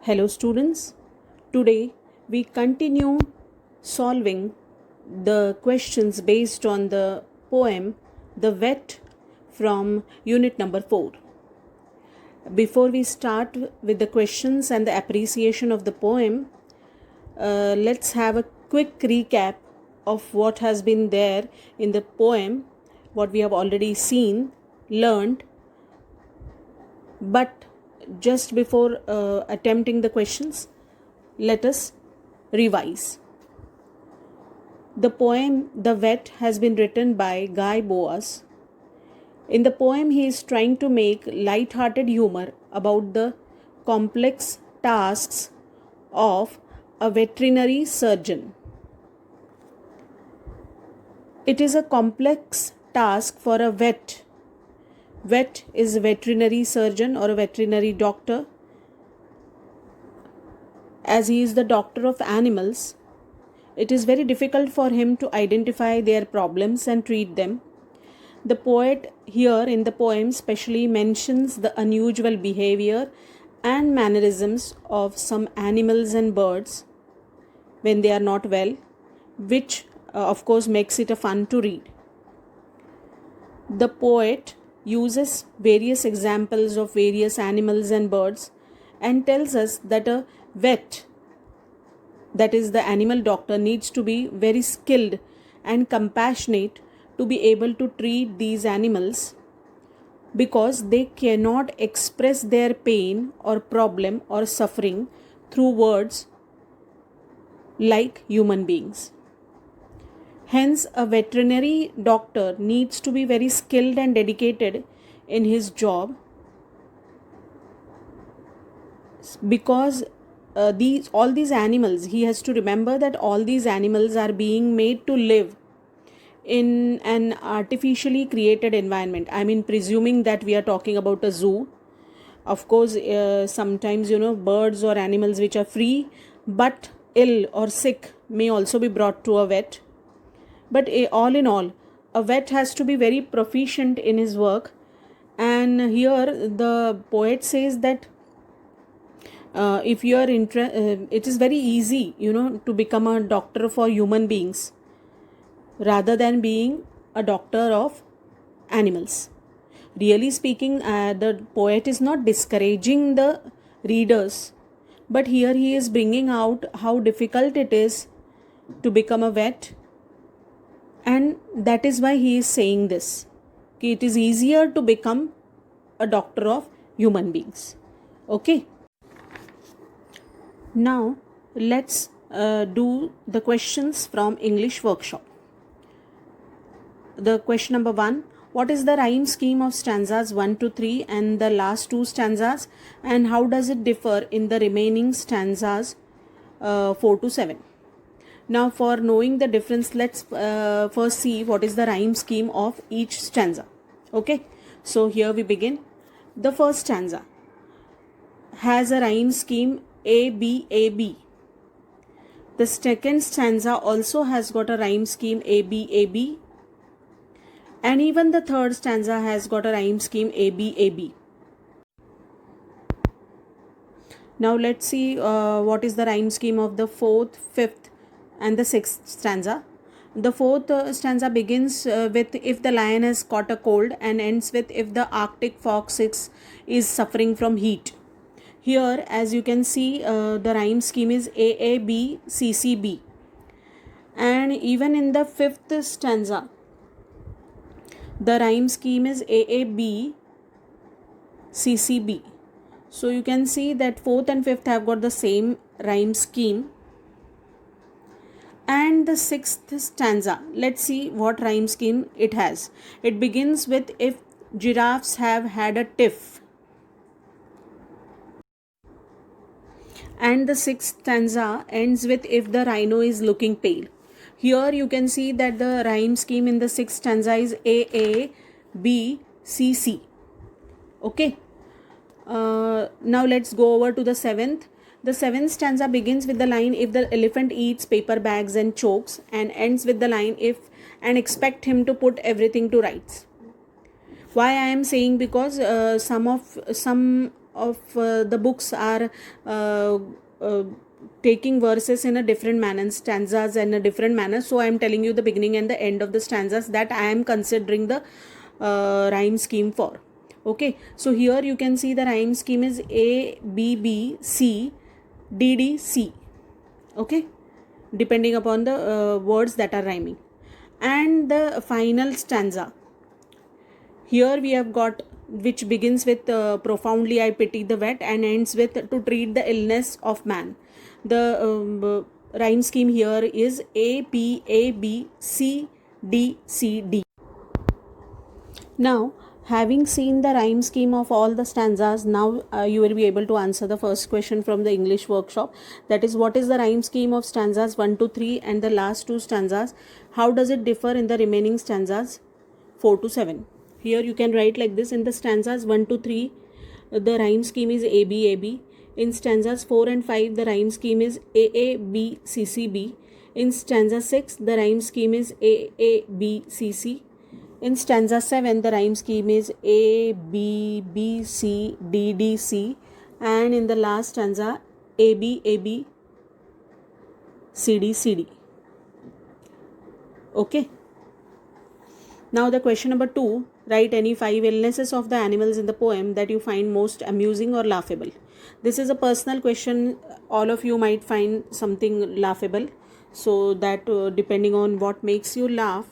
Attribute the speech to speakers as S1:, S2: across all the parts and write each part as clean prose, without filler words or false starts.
S1: Hello students, today we continue solving the questions based on the poem The Vet from unit number 4. Before we start with the questions and the appreciation of the poem, let's have a quick recap of what has been there in the poem, what we have already seen, learned, but just before attempting the questions, let us revise. The poem The Vet has been written by Guy Boas. In the poem, he is trying to make light-hearted humor about the complex tasks of a veterinary surgeon. It is a complex task for a vet. Vet is a veterinary surgeon or a veterinary doctor. As he is the doctor of animals, it is very difficult for him to identify their problems and treat them. The poet here in the poem specially mentions the unusual behavior and mannerisms of some animals and birds when they are not well, which of course makes it a fun to read. The poet uses various examples of various animals and birds and tells us that a vet, that is the animal doctor, needs to be very skilled and compassionate to be able to treat these animals because they cannot express their pain or problem or suffering through words like human beings. Hence, a veterinary doctor needs to be very skilled and dedicated in his job because all these animals, he has to remember that all these animals are being made to live in an artificially created environment. I mean, presuming that we are talking about a zoo. Of course, sometimes, birds or animals which are free but ill or sick may also be brought to a vet. But all in all, a vet has to be very proficient in his work. And here the poet says that if you are it is very easy, to become a doctor for human beings rather than being a doctor of animals. Really speaking, the poet is not discouraging the readers, but here he is bringing out how difficult it is to become a vet. And that is why he is saying this. It is easier to become a doctor of human beings. Okay. Now let's do the questions from English workshop. The question number 1. What is the rhyme scheme of stanzas 1 to 3 and the last two stanzas, and how does it differ in the remaining stanzas 4 to 7? Now, for knowing the difference, let's first see what is the rhyme scheme of each stanza. Okay, so here we begin. The first stanza has a rhyme scheme A, B, A, B. The second stanza also has got a rhyme scheme A, B, A, B. And even the third stanza has got a rhyme scheme A, B, A, B. Now let's see what is the rhyme scheme of the fourth, fifth, and the sixth stanza. The fourth stanza begins with if the lion has caught a cold and ends with if the Arctic fox is suffering from heat. Here, as you can see, the rhyme scheme is AAB, CCB. And even in the fifth stanza, the rhyme scheme is AAB, CCB. So you can see that fourth and fifth have got the same rhyme scheme. And the sixth stanza, let's see what rhyme scheme it has. It begins with if giraffes have had a tiff. And the sixth stanza ends with if the rhino is looking pale. Here you can see that the rhyme scheme in the sixth stanza is A, A, B, C, C. Okay. Now let's go over to the seventh. The seventh stanza begins with the line if the elephant eats paper bags and chokes, and ends with the line if and expect him to put everything to rights. Why I am saying, because some of the books are uh, taking verses in a different manner, stanzas in a different manner. So I am telling you the beginning and the end of the stanzas that I am considering the rhyme scheme for. Okay, so here you can see the rhyme scheme is A B B C D D C. Okay, depending upon the words that are rhyming. And the final stanza, here we have got, which begins with profoundly I pity the wet and ends with to treat the illness of man. The rhyme scheme here is A P A B C D C D. Now, having seen the rhyme scheme of all the stanzas, now you will be able to answer the first question from the English workshop. That is, what is the rhyme scheme of stanzas 1 to 3 and the last two stanzas? How does it differ in the remaining stanzas 4 to 7? Here you can write like this: in the stanzas 1 to 3, the rhyme scheme is A B A B. In stanzas 4 and 5, the rhyme scheme is A A B C C B. In stanza 6, the rhyme scheme is A A B C C. In stanza 7, the rhyme scheme is A, B, B, C, D, D, C. And in the last stanza, A, B, A, B, C, D, C, D. Okay. Now the question number 2, write any 5 illnesses of the animals in the poem that you find most amusing or laughable. This is a personal question. All of you might find something laughable. So that depending on what makes you laugh,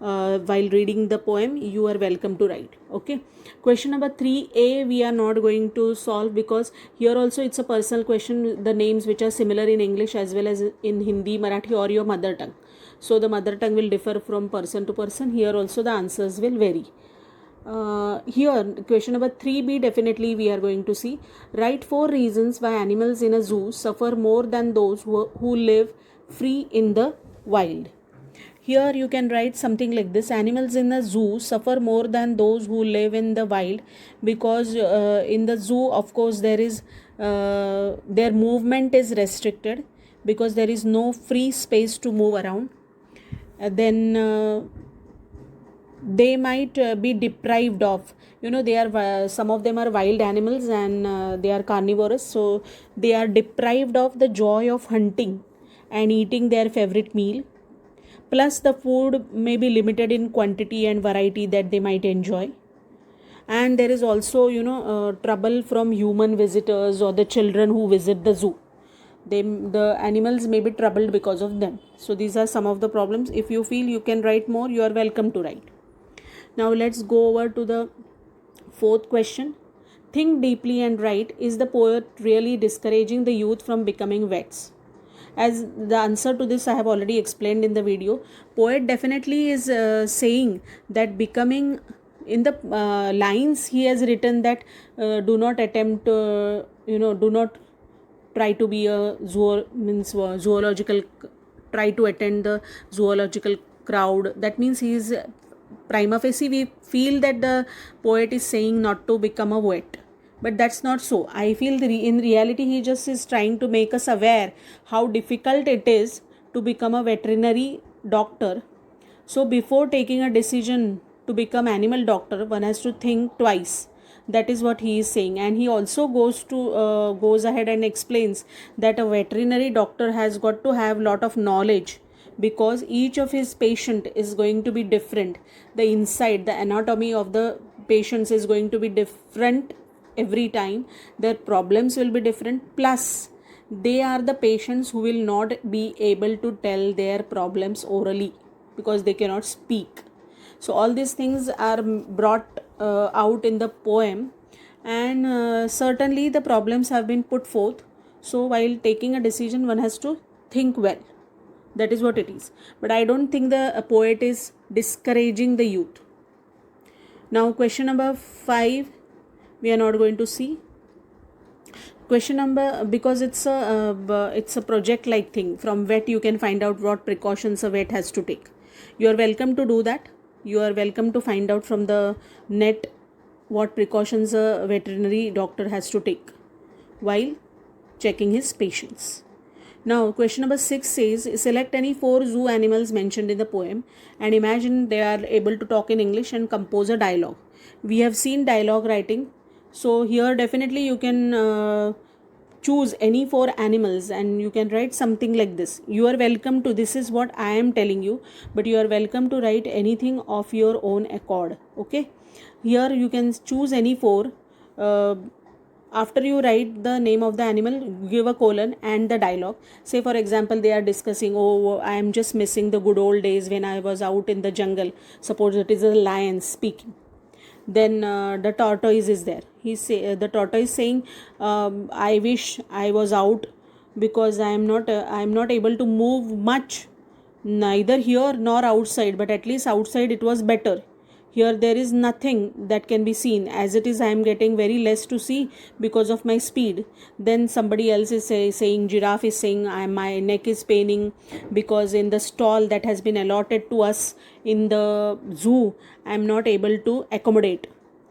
S1: while reading the poem, you are welcome to write. Okay, question number 3a we are not going to solve, because here also it's a personal question, the names which are similar in English as well as in Hindi, Marathi or your mother tongue. So the mother tongue will differ from person to person. Here also the answers will vary. Here question number 3b, definitely we are going to see, write 4 reasons why animals in a zoo suffer more than those who live free in the wild. Here you can write something like this: animals in the zoo suffer more than those who live in the wild, because in the zoo, of course, there is their movement is restricted, because there is no free space to move around. Then they might be deprived of, they are some of them are wild animals, and they are carnivorous, so they are deprived of the joy of hunting and eating their favorite meal. Plus the food may be limited in quantity and variety that they might enjoy. And there is also trouble from human visitors or the children who visit the zoo. The animals may be troubled because of them. So these are some of the problems. If you feel you can write more, you are welcome to write. Now let's go over to the 4th question. Think deeply and write, is the poet really discouraging the youth from becoming vets? As the answer to this I have already explained in the video. Poet definitely is saying that becoming, in the lines he has written that do not attempt do not try to be a zoological, try to attend the zoological crowd. That means he is prima facie we feel that the poet is saying not to become a vet, but that's not so. I feel in reality he just is trying to make us aware how difficult it is to become a veterinary doctor. So before taking a decision to become animal doctor, one has to think twice. That is what he is saying. And he also goes ahead and explains that a veterinary doctor has got to have lot of knowledge, because each of his patient is going to be different. The inside, the anatomy of the patients is going to be different every time. Their problems will be different, plus they are the patients who will not be able to tell their problems orally because they cannot speak. So all these things are brought out in the poem, and certainly the problems have been put forth. So while taking a decision, one has to think well. That is what it is. But I don't think the poet is discouraging the youth. Now question number 5 we are not going to see. Question number, because it's a project like thing. From vet you can find out what precautions a vet has to take. You are welcome to do that. You are welcome to find out from the net what precautions a veterinary doctor has to take while checking his patients. Now question number 6 says, select any 4 zoo animals mentioned in the poem and imagine they are able to talk in English and compose a dialogue. We have seen dialogue writing So here definitely you can choose any 4 animals and you can write something like this. You are welcome to, this is what I am telling you, but you are welcome to write anything of your own accord. Okay, here you can choose any 4. uh, After you write the name of the animal, give a colon and the dialogue. Say for example, they are discussing, oh, I am just missing the good old days when I was out in the jungle. Suppose it is a lion speaking. Then the tortoise is there. The tortoise saying, I wish I was out, because I am not able to move much, neither here nor outside, but at least outside it was better. Here there is nothing that can be seen, as it is I am getting very less to see because of my speed. Then somebody else is saying, giraffe is saying, my neck is paining because in the stall that has been allotted to us in the zoo, I am not able to accommodate.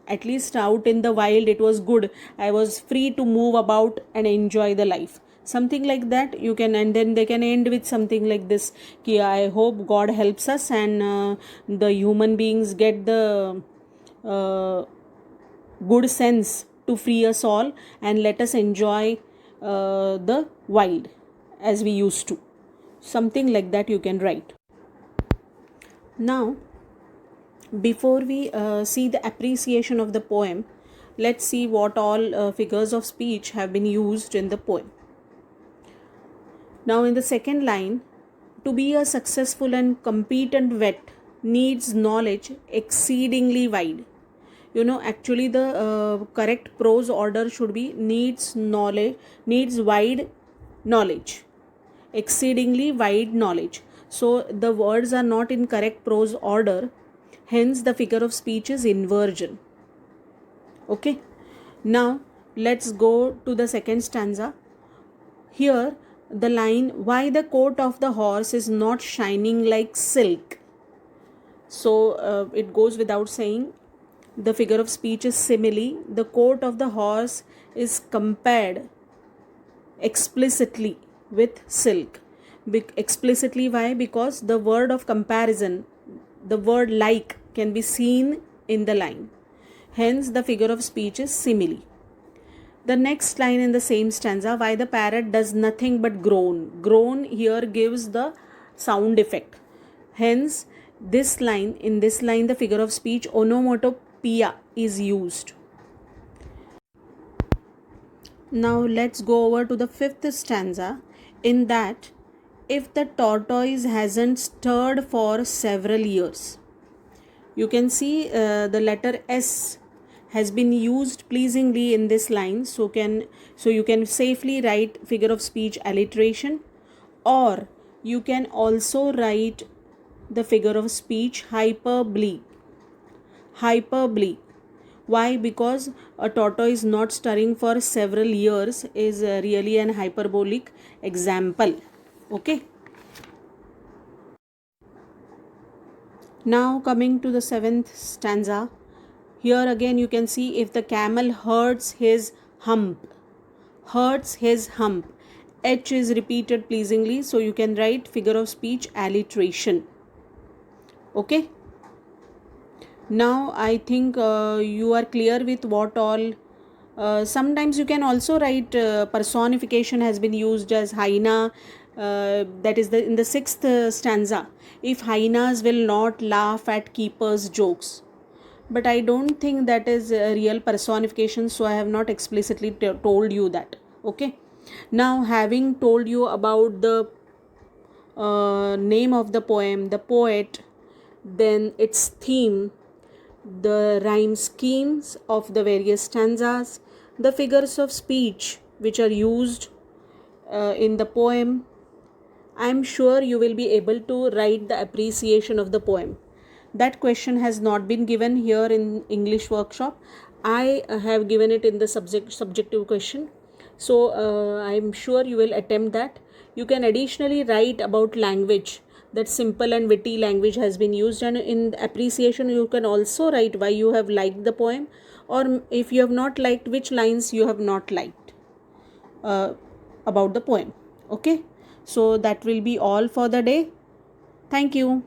S1: At least out in the wild it was good, I was free to move about and enjoy the life. Something like that you can, and then they can end with something like this, ki I hope God helps us and the human beings get the uh, good sense to free us all and let us enjoy the wild as we used to. Something like that you can write. Now, before we see the appreciation of the poem, let's see what all figures of speech have been used in the poem. Now, in the second line, to be a successful and competent vet needs knowledge exceedingly wide. Actually, the correct prose order should be needs wide knowledge, exceedingly wide knowledge. So, the words are not in correct prose order, hence, the figure of speech is inversion. Okay, now let's go to the second stanza. Here, the line, why the coat of the horse is not shining like silk. So it goes without saying, the figure of speech is simile. The coat of the horse is compared explicitly with silk. Explicitly, why? Because the word of comparison, the word like, can be seen in the line. Hence, the figure of speech is simile. The next line in the same stanza, why the parrot does nothing but groan. Groan here gives the sound effect. Hence, in this line, the figure of speech onomatopoeia is used. Now, let's go over to the fifth stanza. In that, if the tortoise hasn't stirred for several years. You can see the letter S has been used pleasingly in this line, so you can safely write figure of speech alliteration, or you can also write the figure of speech hyperbole. Why? Because a tortoise not stirring for several years is really an hyperbolic example. Okay, now coming to the seventh stanza. Here again you can see, if the camel hurts his hump. H is repeated pleasingly, so you can write figure of speech alliteration. Okay. Now I think you are clear with what all. Sometimes you can also write personification has been used as hyena. That is in the sixth stanza. If hyenas will not laugh at keeper's jokes. But I don't think that is a real personification, so I have not explicitly told you that. Okay. Now, having told you about the name of the poem, the poet, then its theme, the rhyme schemes of the various stanzas, the figures of speech which are used in the poem, I am sure you will be able to write the appreciation of the poem. That question has not been given here in English workshop. I have given it in the subjective question. So I am sure you will attempt that. You can additionally write about language, that simple and witty language has been used, and in appreciation you can also write why you have liked the poem, or if you have not liked, which lines you have not liked about the poem. Okay, so that will be all for the day. Thank you.